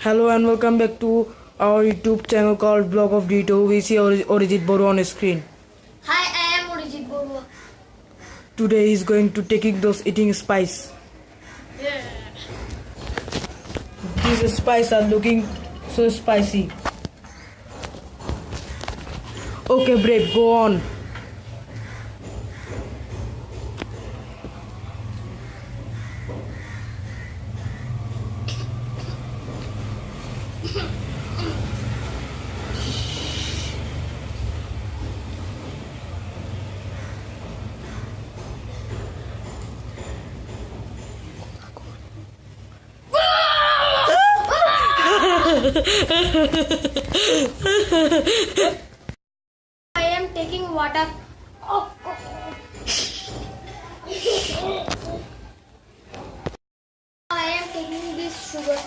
Hello and welcome back to our YouTube channel called Blog of Dirheto. We see Orijit Boru on screen. Hi, I am Orijit Boru. Today he is going to taking those eating spice. Yeah. These spices are looking so spicy. Okay, Brave, go on. I am taking water. I am taking this sugar.